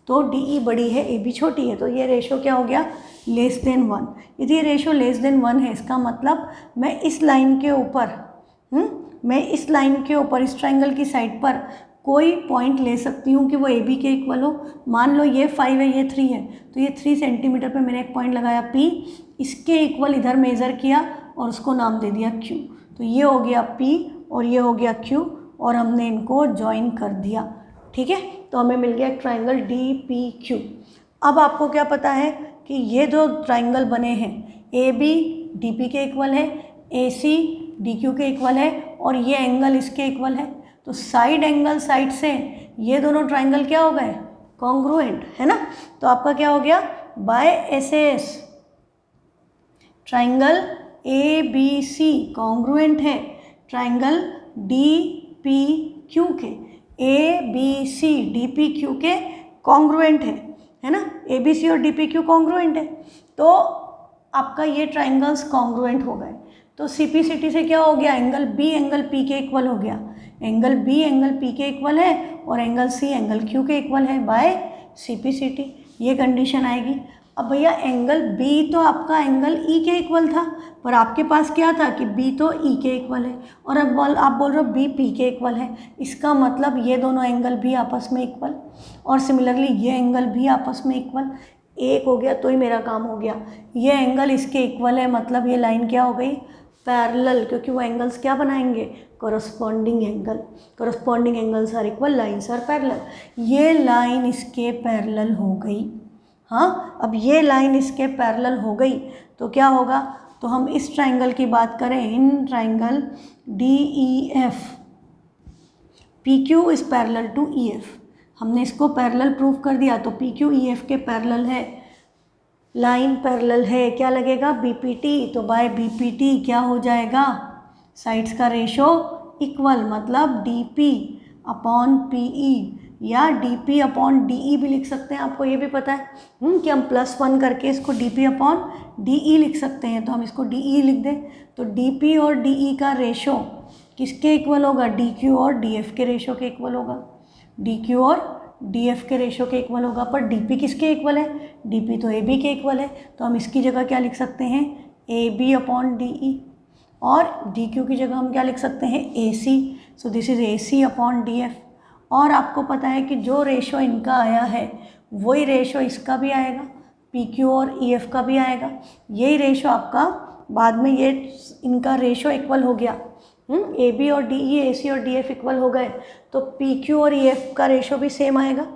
Speaker 1: तो डी ई बड़ी है, ए बी छोटी है, तो ये रेशो क्या हो गया, लेस देन 1। यदि ये रेशो लेस देन 1 है, इसका मतलब मैं इस लाइन के ऊपर इस ट्राइंगल की साइड पर कोई पॉइंट ले सकती हूँ कि वो ए बी के इक्वल हो। मान लो ये 5 है, ये 3 है, तो ये 3 सेंटीमीटर पे मैंने एक पॉइंट लगाया P, इसके इक्वल इधर मेज़र किया और उसको नाम दे दिया Q। तो ये हो गया P और ये हो गया Q और हमने इनको ज्वाइन कर दिया। ठीक है, तो हमें मिल गया एक ट्राइंगल DPQ। अब आपको क्या पता है कि ये जो ट्राइंगल बने हैं, AB DP के इक्वल है, AC DQ के इक्वल है और ये एंगल इसके इक्वल है, तो साइड एंगल साइड से ये दोनों ट्राइंगल क्या हो गए, कॉन्ग्रुएंट, है ना। तो आपका क्या हो गया, by SS triangle A B C congruent है ट्राइंगल डी पी क्यू के, A B C D P Q के कॉन्ग्रुएंट है ना, ए बी सी और डी पी क्यू कॉन्ग्रुएंट है। तो आपका ये ट्राइंगल्स कॉन्ग्रुएंट हो गए। तो सी पी सी टी से क्या हो गया, एंगल बी एंगल पी के इक्वल हो गया, एंगल बी एंगल पी के इक्वल है और एंगल सी एंगल क्यू के इक्वल है by C P C T, ये कंडीशन आएगी। अब भैया एंगल बी तो आपका एंगल ई के इक्वल था, पर आपके पास क्या था कि बी तो ई के इक्वल है, और अब आप बोल रहे हो बी पी के इक्वल है, इसका मतलब ये दोनों एंगल भी आपस में इक्वल, और सिमिलरली ये एंगल भी आपस में इक्वल। एक हो गया तो ही मेरा काम हो गया, ये एंगल इसके इक्वल है, मतलब ये लाइन क्या हो गई, पैरेलल, क्योंकि वो एंगल्स क्या बनाएंगे, corresponding angle, corresponding angles are equal, lines are parallel. ये लाइन इसके पैरेलल हो गई। हाँ, अब ये लाइन इसके पैरेलल हो गई तो क्या होगा, तो हम इस ट्राइंगल की बात करें, in triangle D E F P Q is parallel to E F, हमने इसको पैरेलल प्रूव कर दिया, तो पी क्यू ई एफ के पैरेलल है, लाइन पैरेलल है, क्या लगेगा बी पी टी, तो बाय बी पी टी क्या हो जाएगा, साइड्स का रेशो इक्वल, मतलब D P upon P E, या D P upon D E भी लिख सकते हैं, आपको ये भी पता है कि हम +1 करके इसको डी पी अपॉन डी ई लिख सकते हैं, तो हम इसको डी ई लिख दें, तो डी पी और डी ई का रेशो किसके इक्वल होगा, डी क्यू और डी एफ के रेशो के इक्वल होगा, डी क्यू और डी एफ के रेशो के इक्वल होगा। पर डी पी किसके इक्वल है, डी पी तो ए बी के इक्वल है, तो हम इसकी जगह क्या लिख सकते हैं, A B upon D E, और डी क्यू की जगह हम क्या लिख सकते हैं, A C, so this is A C upon D F. और आपको पता है कि जो रेशो इनका आया है वही रेशो इसका भी आएगा, पी क्यू और ई एफ का भी आएगा, यही रेशो आपका बाद में ये इनका रेशो इक्वल हो गया, ए बी और डी ई, ए सी और डी एफ इक्वल हो गए, तो पी क्यू और ई एफ का रेशो भी सेम आएगा।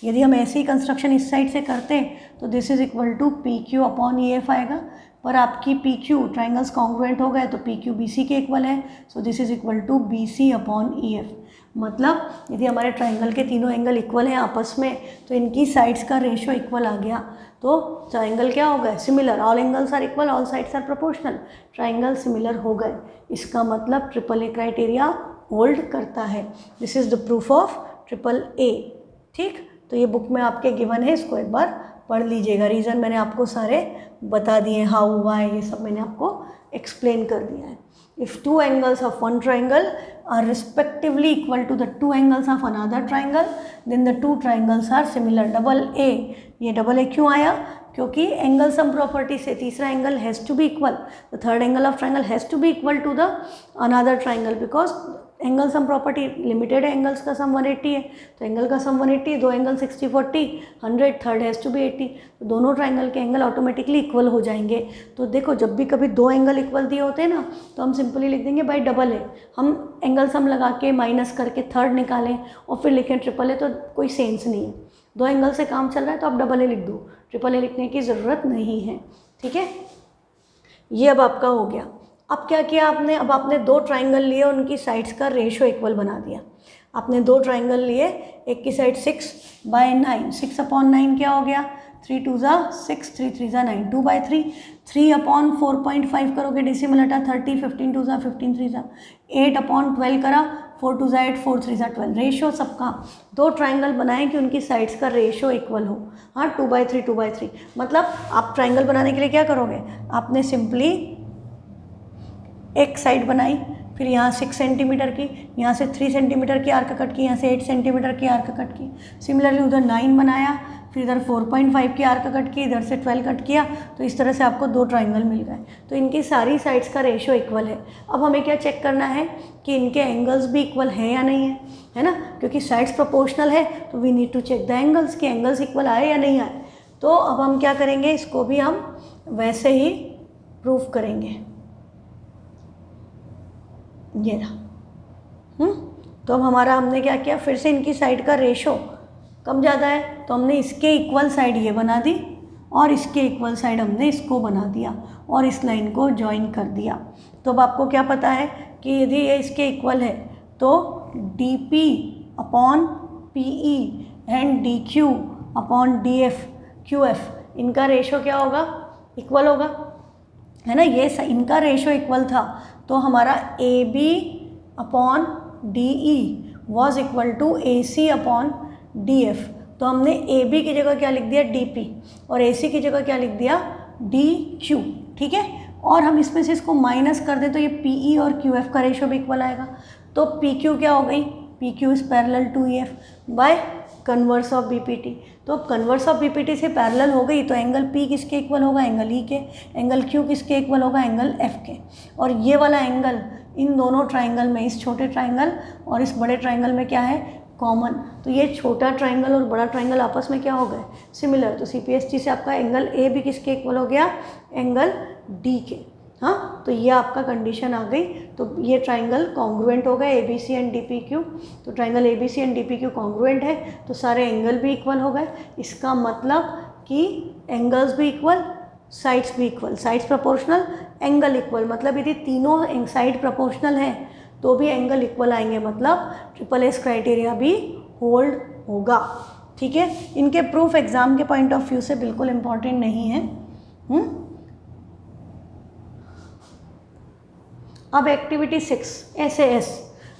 Speaker 1: यदि हम ऐसे ही कंस्ट्रक्शन इस साइड से करते हैं तो this is equal to P Q upon E F आएगा, पर आपकी पी क्यू ट्राइंगल्स कॉन्ग्रुएंट हो गए तो पी क्यू बी सी के इक्वल है, so this is equal to B C upon E F. मतलब यदि हमारे ट्राइंगल के तीनों एंगल इक्वल हैं आपस में, तो इनकी साइड्स का रेशो इक्वल आ गया, तो ट्राइंगल क्या हो गए, similar, all angles are equal, all sides are proportional, triangle similar हो गए। इसका मतलब ट्रिपल ए क्राइटेरिया होल्ड करता है। This is the proof of triple A. ठीक, तो ये बुक में आपके गिवन है, इसको एक बार पढ़ लीजिएगा। रीज़न मैंने आपको सारे बता दिए, हाउ वाई ये सब मैंने आपको एक्सप्लेन कर दिया है। If two angles of one triangle are respectively equal to the two angles of another triangle, then the two triangles are similar. Double A, ये डबल ए क्यों आया, क्योंकि एंगल सम प्रॉपर्टी से तीसरा angle has to be equal, the third angle of triangle has to be equal to the another triangle, because angle sum property limited है, angles का sum 180 है, तो एंगल का सम 180, दो angle 60 40 100, third has to be 80, तो दोनों triangle के angle automatically equal हो जाएंगे। तो देखो जब भी कभी दो एंगल इक्वल दिए होते हैं ना, तो हम सिंपली लिख देंगे बाई डबल है, हम एंगल सम लगा के माइनस करके थर्ड निकालें और फिर लिखें ट्रिपल है, तो कोई सेंस नहीं है। दो एंगल से काम चल रहा है तो आप डबल ए लिख दो, ट्रिपल ए लिखने की ज़रूरत नहीं है। ठीक है, ये अब आपका हो गया। अब क्या किया आपने, अब आपने दो ट्राइंगल लिए, उनकी साइड्स का रेशो इक्वल बना दिया। आपने दो ट्राइंगल लिए, एक की साइड 6/9, 6/9 क्या हो गया, 3 2 6, 3 3 9, 2/3, 3/4.5 करोगे डेसिमल हटा 30, 15 2 15 3 8/12 करा, 4 2 8, 4 3 12। रेशो सबका दो ट्राइंगल बनाए कि उनकी साइड्स का रेशो इक्वल हो। हाँ, 2/3 2/3, मतलब आप ट्राइंगल बनाने के लिए क्या करोगे, आपने सिंपली एक साइड बनाई, फिर यहाँ 6 सेंटीमीटर की, यहाँ से 3 सेंटीमीटर की आर्क कट की, यहाँ से 8 सेंटीमीटर की आर्क कट की। सिमिलरली उधर 9 बनाया, फिर इधर 4.5 की आर्क कट की, इधर से 12 कट किया, तो इस तरह से आपको दो ट्राइंगल मिल गए। तो इनकी सारी साइड्स का रेशो इक्वल है। अब हमें क्या चेक करना है कि इनके एंगल्स भी इक्वल है या नहीं है ना, क्योंकि साइड्स प्रोपोर्शनल है तो we need to check the angles कि एंगल्स इक्वल आए या नहीं आए। तो अब हम क्या करेंगे, इसको भी हम वैसे ही प्रूफ करेंगे। ये रहा। तो अब हमारा हमने क्या किया, फिर से इनकी साइड का रेशो कम ज़्यादा है तो हमने इसके इक्वल साइड ये बना दी और इसके इक्वल साइड हमने इसको बना दिया और इस लाइन को ज्वाइन कर दिया। तो अब आपको क्या पता है कि यदि ये इसके इक्वल है तो dp upon PE and dq upon df QF इनका रेशो क्या होगा, इक्वल होगा, है ना। ये इनका रेशो इक्वल था तो हमारा AB upon DE was equal to AC upon DF। तो हमने AB की जगह क्या लिख दिया, DP, और AC की जगह क्या लिख दिया, DQ, ठीक है। और हम इसमें से इसको माइनस कर दें तो ये PE और QF का रेशो भी इक्वल आएगा। तो PQ क्या हो गई, PQ is parallel to EF by converse of BPT। तो अब कन्वर्स ऑफ BPT से पैरेलल हो गई तो एंगल P किसके इक्वल होगा, एंगल E के। एंगल Q किसके इक्वल होगा, एंगल F के। और ये वाला एंगल इन दोनों ट्राइंगल में, इस छोटे ट्राइंगल और इस बड़े ट्राइंगल में क्या है, कॉमन। तो ये छोटा ट्राइंगल और बड़ा ट्राइंगल आपस में क्या हो गए, सिमिलर। तो CPST से आपका एंगल A भी किसके इक्वल हो गया, एंगल D के। हाँ, तो ये आपका कंडीशन आ गई। तो ये ट्राइंगल कॉन्ग्रुएंट हो गए ABC एंड DPQ। तो triangle ABC and DPQ congruent है तो सारे एंगल भी इक्वल हो गए। इसका मतलब कि एंगल्स भी इक्वल, साइड्स भी equal, sides proportional, angle equal. मतलब यदि तीनों साइड प्रोपोर्शनल हैं तो भी एंगल इक्वल आएंगे, मतलब SSS क्राइटेरिया भी होल्ड होगा, ठीक है। इनके प्रूफ एग्जाम के पॉइंट ऑफ व्यू से बिल्कुल इम्पॉर्टेंट नहीं है। अब एक्टिविटी 6 SAS।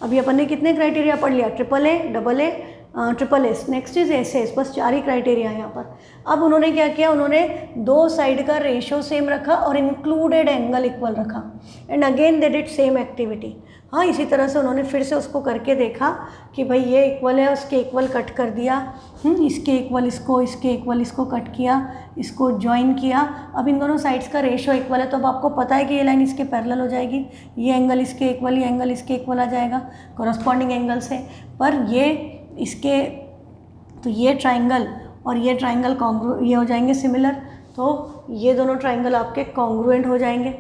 Speaker 1: अभी अपन ने कितने क्राइटेरिया पढ़ लिया, AAA, AA, SSS। Next is SAS। बस 4 ही क्राइटेरिया है यहाँ पर। अब उन्होंने क्या किया, उन्होंने दो साइड का रेशो सेम रखा और इंक्लूडेड एंगल इक्वल रखा। And again they did same activity. हाँ, इसी तरह से उन्होंने फिर से उसको करके देखा कि भाई ये इक्वल है, उसके इक्वल कट कर दिया, इसके इक्वल इसको, इसके इक्वल इसको कट किया, इसको ज्वाइन किया। अब इन दोनों साइड्स का रेशो इक्वल है तो अब आपको पता है कि ये लाइन इसके पैरेलल हो जाएगी, ये एंगल इसके इक्वल, ये एंगल इसके इक्वल आ जाएगा कॉरस्पॉन्डिंग एंगल से। पर ये इसके, तो ये ट्राइंगल और ये ट्राइंगल ये हो जाएंगे सिमिलर। तो ये दोनों ट्राइंगल आपके कॉन्ग्रुएंट हो जाएंगे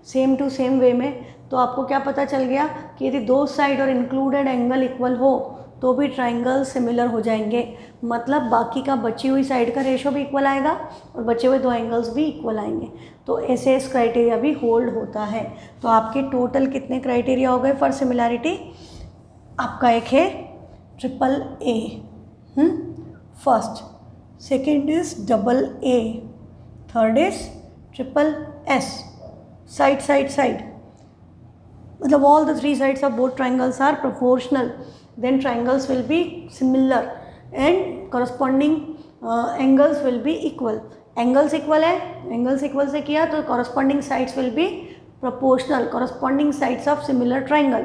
Speaker 1: सेम टू सेम वे में। तो आपको क्या पता चल गया कि यदि दो साइड और इंक्लूडेड एंगल इक्वल हो तो भी ट्राइंगल सिमिलर हो जाएंगे। मतलब बाकी का बची हुई साइड का रेशो भी इक्वल आएगा और बचे हुए दो एंगल्स भी इक्वल आएंगे। तो SAS क्राइटेरिया भी होल्ड होता है। तो आपके टोटल कितने क्राइटेरिया हो गए फॉर सिमिलैरिटी? आपका एक है AAA, first, second is AA, third is SSS, side side side. मतलब all the three sides of both triangles are proportional, then triangles will be similar and corresponding angles will be equal. Angles equal है, angles equal से किया तो corresponding sides will be proportional, corresponding sides of similar triangle।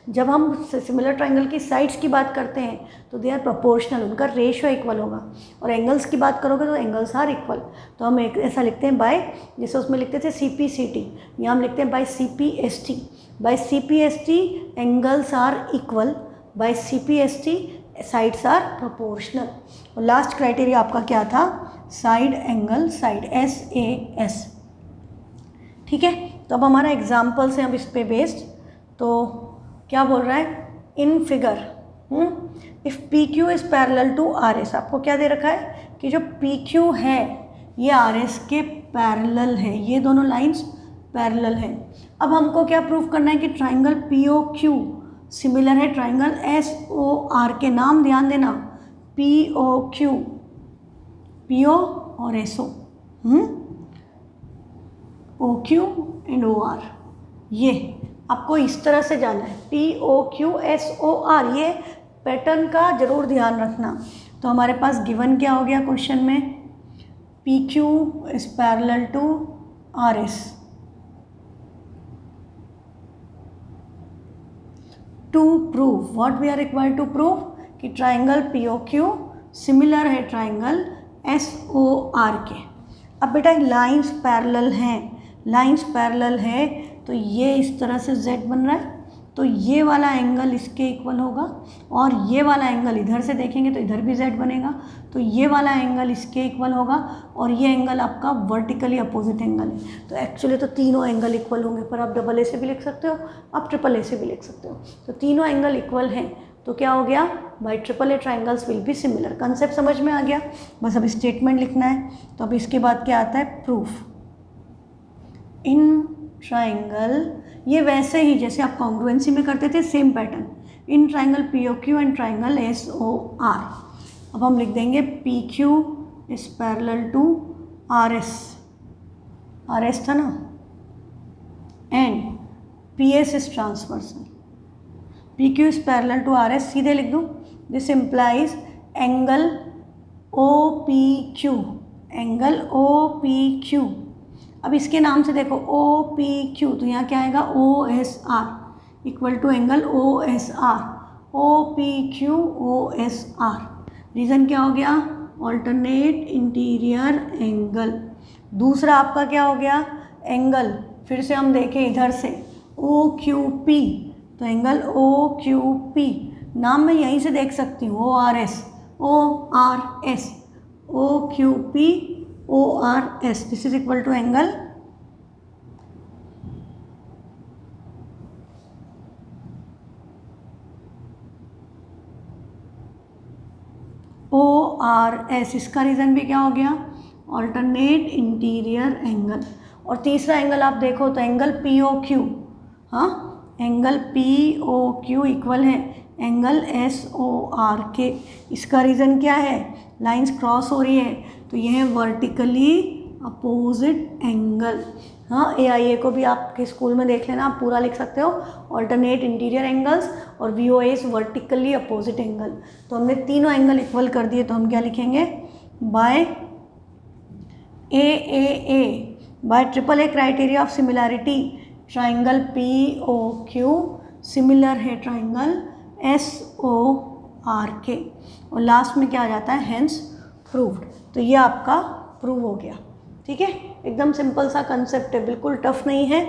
Speaker 1: जब हम similar triangle की sides की बात करते हैं तो दे आर प्रोपोर्शनल, उनका रेशियो इक्वल होगा। और एंगल्स की बात करोगे तो एंगल्स आर इक्वल। तो हम ऐसा लिखते हैं बाय, जैसे उसमें लिखते थे CPCT, यहाँ हम लिखते हैं by CPST। By CPST angles are equal, by CPST sides are proportional. और लास्ट क्राइटेरिया आपका क्या था? साइड एंगल साइड, SAS, ठीक है। तो अब हमारा एग्जाम्पल से हम इस पे बेस्ड, तो क्या बोल रहा है, in figure if PQ is parallel to RS। आपको क्या दे रखा है कि जो PQ है ये RS के पैरेलल है, ये दोनों लाइंस पैरेलल हैं। अब हमको क्या प्रूफ करना है कि ट्राइंगल POQ सिमिलर है ट्राइंगल SOR के। नाम ध्यान देना, POQ, PO और SO, OQ एंड OR। ये आपको इस तरह से जाना है, POQ SOR, ये पैटर्न का जरूर ध्यान रखना। तो हमारे पास गिवन क्या हो गया क्वेश्चन में, PQ is parallel to RS। To prove what we are required to prove कि ट्राइंगल POQ सिमिलर है ट्राइंगल SOR के। अब बेटा लाइंस पैरेलल हैं, लाइंस पैरेलल है तो ये इस तरह से Z बन रहा है, तो ये वाला एंगल इसके इक्वल होगा और ये वाला एंगल इधर से देखेंगे तो इधर भी Z बनेगा, तो ये वाला एंगल इसके इक्वल होगा और ये एंगल आपका वर्टिकली अपोजिट एंगल है। तो एक्चुअली तो तीनों एंगल इक्वल होंगे, पर आप AA से भी लिख सकते हो, आप AAA से भी लिख सकते हो। तो तीनों एंगल इक्वल हैं तो क्या हो गया, by AAA triangles will be similar. Concept समझ में आ गया, बस अब स्टेटमेंट लिखना है। तो अब इसके बाद क्या आता है, प्रूफ। इन ट्राइंगल, ये वैसे ही जैसे आप कॉन्ग्रुएंसी में करते थे, same pattern, in triangle POQ and triangle SOR। अब हम लिख देंगे PQ is parallel to RS, RS था ना, and PS is transversal, PQ is parallel to RS, सीधे लिख दूँ। This implies angle OPQ, angle OPQ। अब इसके नाम से देखो OPQ, तो यहाँ क्या आएगा OSR equal to angle OSR, OPQ OSR। Reason क्या हो गया? Alternate interior angle. दूसरा आपका क्या हो गया? एंगल, फिर से हम देखें इधर से OQP, तो एंगल OQP, नाम मैं यहीं से देख सकती हूँ ORS, OQP ORS, this is equal to angle ORS। इसका रीज़न भी क्या हो गया? Alternate interior angle. और तीसरा एंगल आप देखो तो एंगल POQ, हाँ, एंगल POQ इक्वल है एंगल SOR के। इसका रीज़न क्या है? लाइंस क्रॉस हो रही है, तो यह है वर्टिकली अपोजिट एंगल। हाँ, AIA को भी आपके स्कूल में देख लेना, आप पूरा लिख सकते हो, ऑल्टरनेट इंटीरियर एंगल्स, और VOA is vertically opposite angle. तो हमने तीनों एंगल इक्वल कर दिए, तो हम क्या लिखेंगे? By AAA, by AAA criteria of similarity, triangle POQ similar है ट्राइंगल SOR के। और लास्ट में क्या आ जाता है? Hence proved. तो ये आपका प्रूव हो गया। ठीक है, एकदम सिंपल सा कंसेप्ट है, बिल्कुल टफ नहीं है,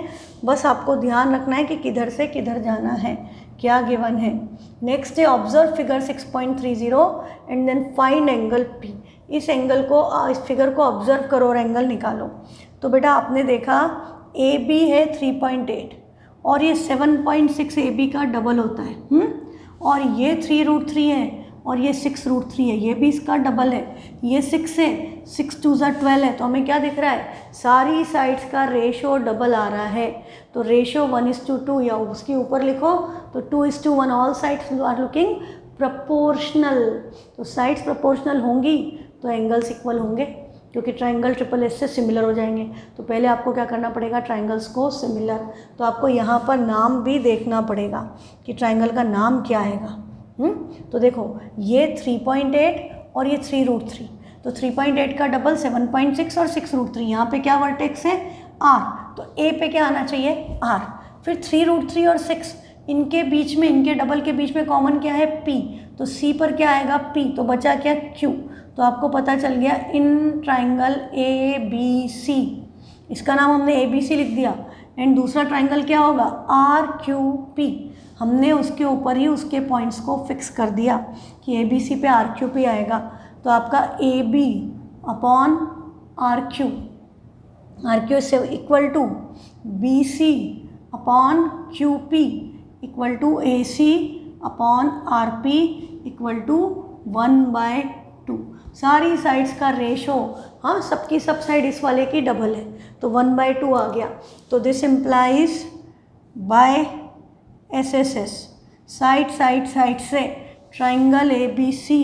Speaker 1: बस आपको ध्यान रखना है कि किधर से किधर जाना है, क्या गिवन है। नेक्स्ट है observe figure 6.30 and then find angle P। इस एंगल को, इस फिगर को ऑब्जर्व करो और एंगल निकालो। तो बेटा आपने देखा AB है 3.8 और ये 7.6 AB का डबल होता है, और ये 3√3 है और ये 6√3 है, ये भी इसका डबल है। ये 6 है, 6 2 12 है, तो हमें क्या दिख रहा है? सारी साइड्स का रेशो डबल आ रहा है। तो रेशो 1:2, या उसके ऊपर लिखो तो 2:1, all sides are looking proportional. तो साइड्स प्रपोर्शनल होंगी तो एंगल्स इक्वल होंगे, क्योंकि ट्राइंगल SSS से सिमिलर हो जाएंगे। तो पहले आपको क्या करना पड़ेगा? ट्राइंगल्स को सिमिलर। तो आपको यहाँ पर नाम भी देखना पड़ेगा कि ट्राइंगल का नाम क्या आएगा। तो देखो ये 3.8 और ये 3√3, तो 3.8 का डबल 7.6 और 6√3, यहाँ पे क्या वर्टेक्स है? R, तो A पे क्या आना चाहिए? R। फिर 3√3 और 6, इनके बीच में, इनके डबल के बीच में कॉमन क्या है? P, तो C पर क्या आएगा? P, तो बचा क्या? Q। तो आपको पता चल गया इन ट्राइंगल ABC, इसका नाम हमने ABC लिख दिया, एंड दूसरा ट्राइंगल क्या होगा? RQP। हमने उसके ऊपर ही उसके पॉइंट्स को फिक्स कर दिया कि ABC पे RQP आएगा। तो आपका AB अपॉन RQ, RQ से equal to BC upon QP equal to AC upon RP equal to 1/2। सारी साइड्स का रेशो, हाँ, सबकी सब साइड इस वाले की डबल है, तो 1/2 आ गया। तो this implies by SSS, side से ट्राइंगल ABC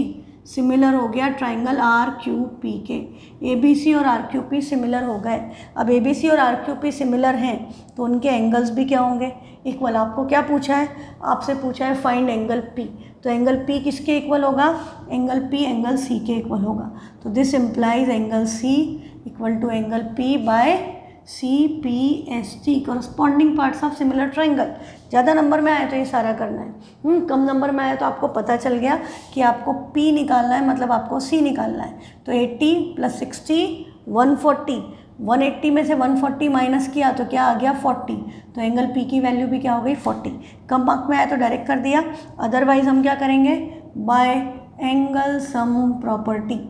Speaker 1: सिमिलर हो गया ट्राइंगल RQP के। ABC और RQP सिमिलर हो गए। अब ABC और RQP सिमिलर हैं तो उनके एंगल्स भी क्या होंगे? इक्वल। आपको क्या पूछा है? आपसे पूछा है फाइंड एंगल P, तो एंगल P किसके इक्वल होगा? एंगल P एंगल C के इक्वल होगा। तो this implies angle C equal to angle P by CPST, corresponding parts of similar triangle. ज़्यादा नंबर में आए तो ये सारा करना है, कम नंबर में आए तो आपको पता चल गया कि आपको P निकालना है, मतलब आपको C निकालना है। तो 80 + 60 140, 180 में से 140 माइनस किया तो क्या आ गया? 40। तो एंगल P की वैल्यू भी क्या हो गई? 40। कम मार्क में आया तो डायरेक्ट कर दिया, अदरवाइज हम क्या करेंगे? By angle sum property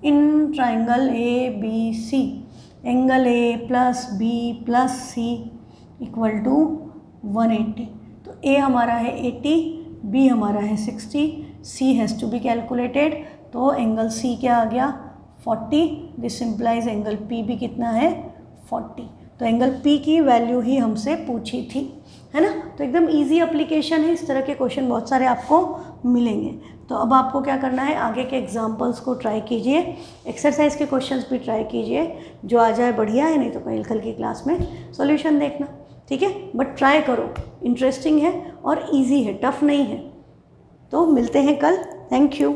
Speaker 1: in triangle ABC, angle A + B + C equal to 180। तो A हमारा है 80, B हमारा है 60, C has to be calculated. तो एंगल C क्या आ गया? 40। दिस इम्प्लाइज एंगल P भी कितना है? 40। तो एंगल पी की वैल्यू ही हमसे पूछी थी, है ना। तो एकदम इजी एप्लीकेशन है, इस तरह के क्वेश्चन बहुत सारे आपको मिलेंगे। तो अब आपको क्या करना है, आगे के एग्जाम्पल्स को ट्राई कीजिए, एक्सरसाइज के क्वेश्चंस भी ट्राई कीजिए, जो आ जाए बढ़िया है, नहीं तो कल की क्लास में सॉल्यूशन देखना, ठीक है। बट ट्राई करो, इंटरेस्टिंग है और इजी है, टफ नहीं है। तो मिलते हैं कल, थैंक यू।